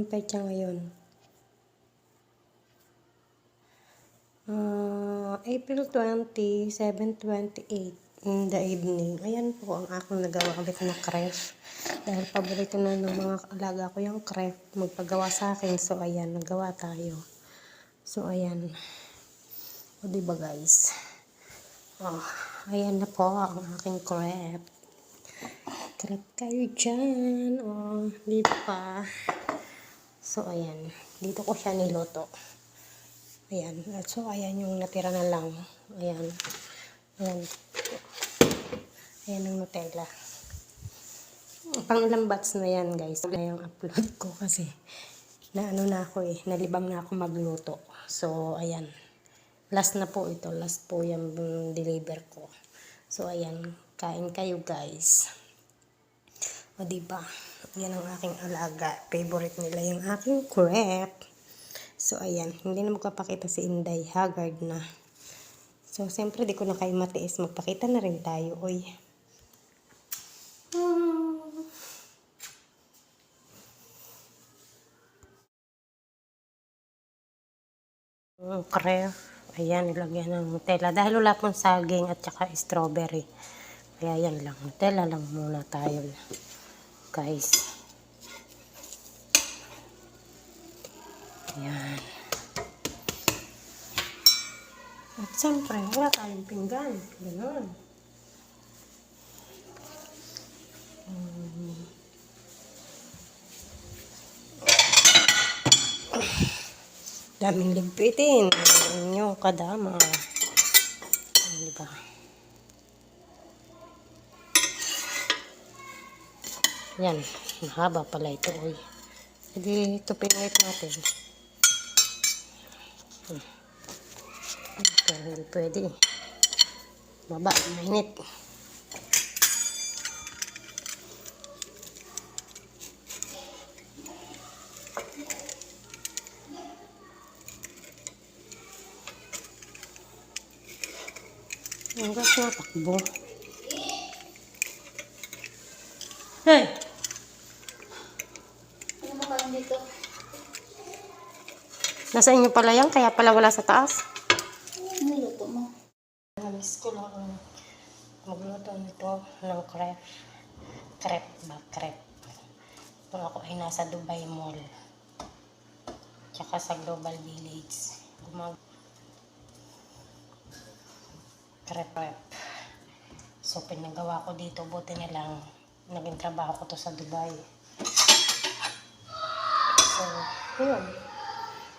Anong petsa ngayon? April 20, 7:28 in the evening. Ayan po ang aking nagawa ulit na crepe. Dahil paborito na ng mga alaga ko yung crepe. Magpagawa sa akin. So, ayan. Nagawa tayo. So, ayan. O, diba guys? Oh, ayan na po ang aking crepe. Crepe kayo dyan. O, di pa. So, ayan. Dito ko siya niluto. Ayan. So, ayan yung natira na lang. Ayan. Ayan. Ayan ang Nutella. Pang ilang batch na yan, guys. Na yung upload ko kasi naano na ako nalibang na ako magluto. So, ayan. Last na po ito. Last po yung deliver ko. So, ayan. Kain kayo, guys. O, diba? Yan ang aking alaga. Favorite nila yung aking crepe. So, ayan. Hindi na magpapakita si Inday. Haggard na. So, siyempre, di ko na kayo matiis. Magpakita na rin tayo, oy. Crepe. Ayan, ilagyan ng Nutella. Dahil wala pong saging at saka strawberry. Kaya yan lang. Nutella lang muna tayo. Guys. Ayan. At siyempre, wala tayong pinggan. Ganun. Daming ligpitin. Inyo kadama. Diba? Yan. Mahaba pala ito. Uy. Hindi ito pinwait natin. Pero hindi pwede. Baba. Mainit. Ang gas na takbo. Hey! Ano mo kalang dito? Nasa inyo pala yan, kaya pala wala sa taas. Niluto mo. Namiss ko lang magluto nito ng crepe. Crepe ba? Crepe. Kung ako ay nasa Dubai Mall. Tsaka sa Global Village. Crepe. So, pinagawa ko dito. Buti na lang, naging trabaho ko to sa Dubai. So, yun.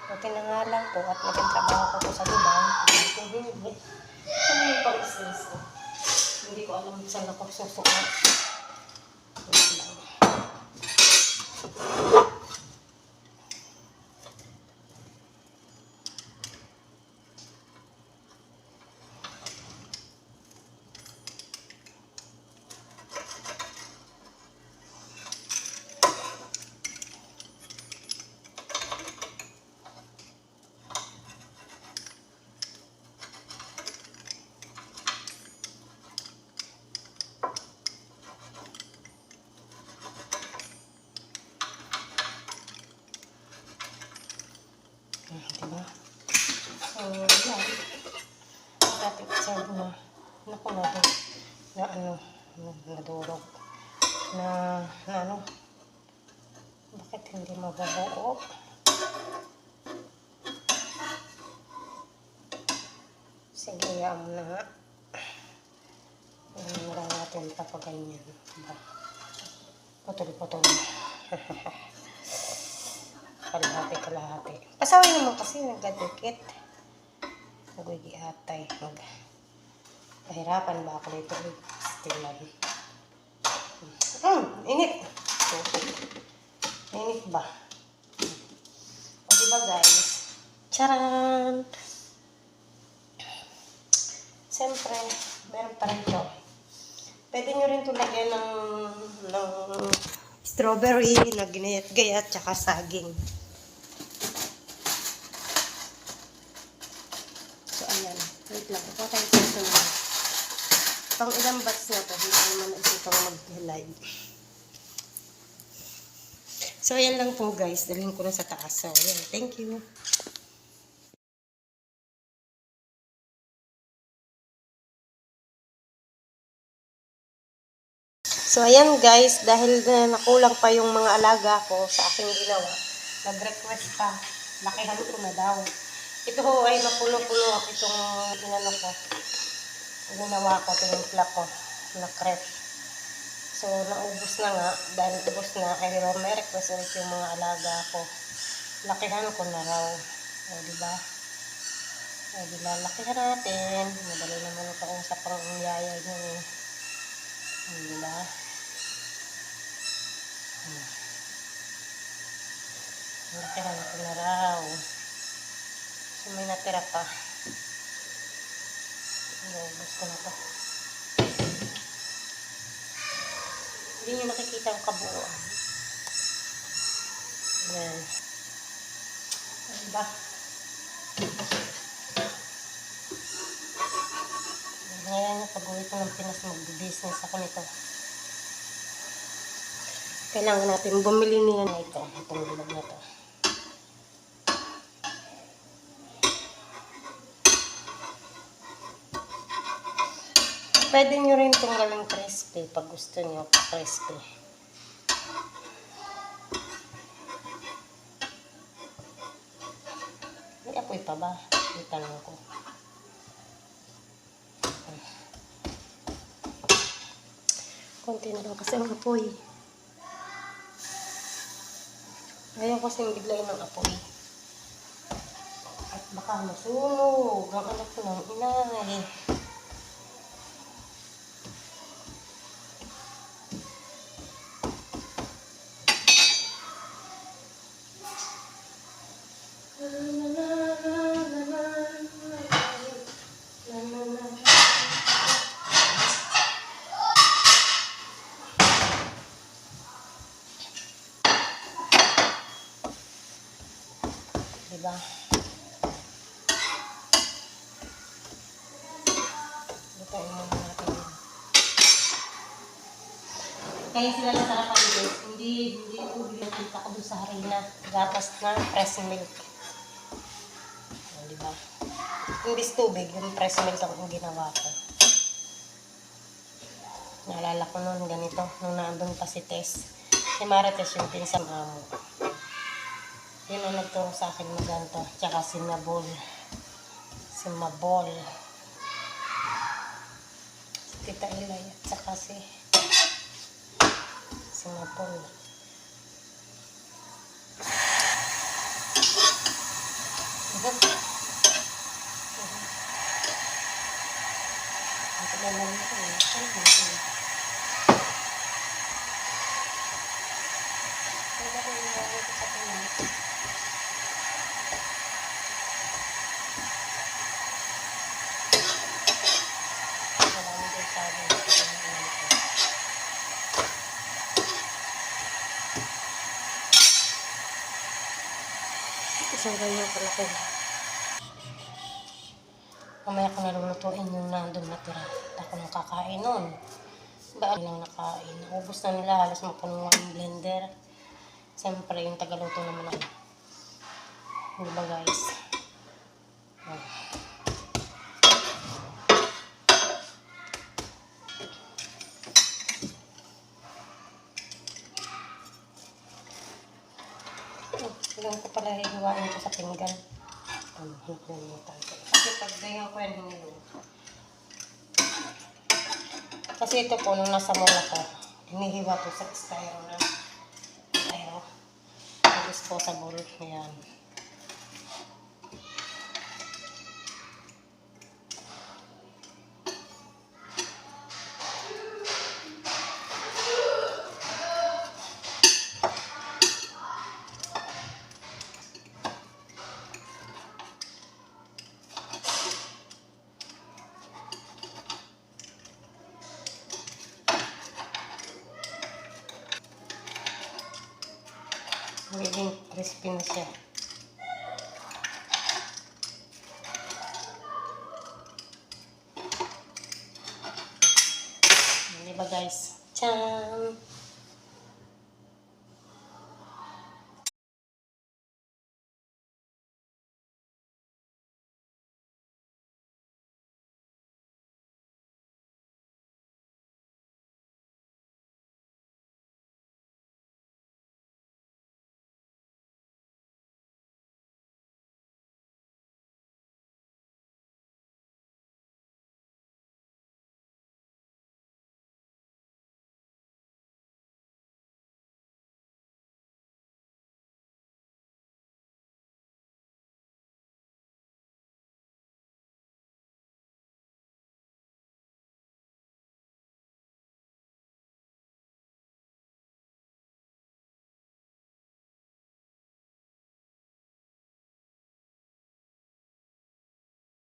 Buti na nga lang po at naging trabaho ko to sa Dubai. Kung hindi, saan yung pag-islis ko? Hindi ko alam saan ako susuot. Wait lang. Diba? So, yan. Dati serve na. Naku na din. Na ano, nadurog. Na ano, bakit hindi mababuo? Sige, yan mo na nga. Hindi lang natin papaganyan. Diba? Putol-putol. Kalahati. Pasaway naman kasi nagdadikit. Nagwigiatay. Kahirapan ba ako nito? Stilan. Init. Init ba? O diba guys? Charan! Siyempre, meron pa rin ito. Pwede nyo rin ito lagyan ng strawberry na ginayat-gayat tsaka saging. So, ayan. Wait lang. Ito tayo susunod. Pang ilang batch na to. Hindi naman ito pang mag-live. So, ayan lang po guys. Dalhin ko na sa taas. So, ayan. Thank you. So, ayan guys. Dahil nakulang pa yung mga alaga ko sa aking ginawa, nag-request pa. Lakihan ko na daw. Ito ho ay mapuno-puno itong inano ko. Ginawa ko, tinimpla ko na crepe. So, naubos na nga. Dahil ubos na, ay may request ulit yung mga alaga ko. Lakihan ko na raw. O, diba? O, diba? Lakihan natin. Madali naman ang kausap ang yaya nyo eh. O, diba? Lakihan ko na raw. So, may natira pa. Naubos ko na to. Hindi nyo nakikita ang kabuuan. Ayan. Diba? Ngayon yung pag-uwi ko ng Pinas, mag-business ako nito. Kailangan natin bumili niya na ito. Itong bilog na to. Pwede nyo rin itong gawing crispy pag gusto nyo pa-crispy. May apoy pa ba? May tanong ko. Konti na lang kasi ang apoy. Ayaw kasing biglayin ng apoy. At baka masunog ang anak ko ng inay. Diba? Lutuin muna natin yun. Kaya sila nasarapan guys. Hindi ko binakita ko doon sa harina. Gatas na fresh milk. O, diba? Imbis tubig, yung fresh milk ang ginawa ko. Naalala ko noon ganito, nung naandun pa si Tess. Si Marites yung pinsang amo. Yun ang nagturo sa akin maganto. Tsaka si Mabol. Si Mabol. Si Tita Ilay. Tsaka si Mabol. Ito na lang ito. Isang ganyan kalaki. Mamaya ko nalulutuin yung nandun natira. Ako nang kakain nun. Ba lang nakain. Ubus na nila. Halos mapuno ang blender. Siyempre yung tagaluto naman ako. Hindi ba guys? Oh. Kailangan ko pala hiwain ko sa pinggan. Kasi pag ganyan ko yan hinilo. Kasi ito po, nung nasa mall ako, hinihiwa ko sa styro na. Styro. Disposable. Ayan. Magiging crispy na siya.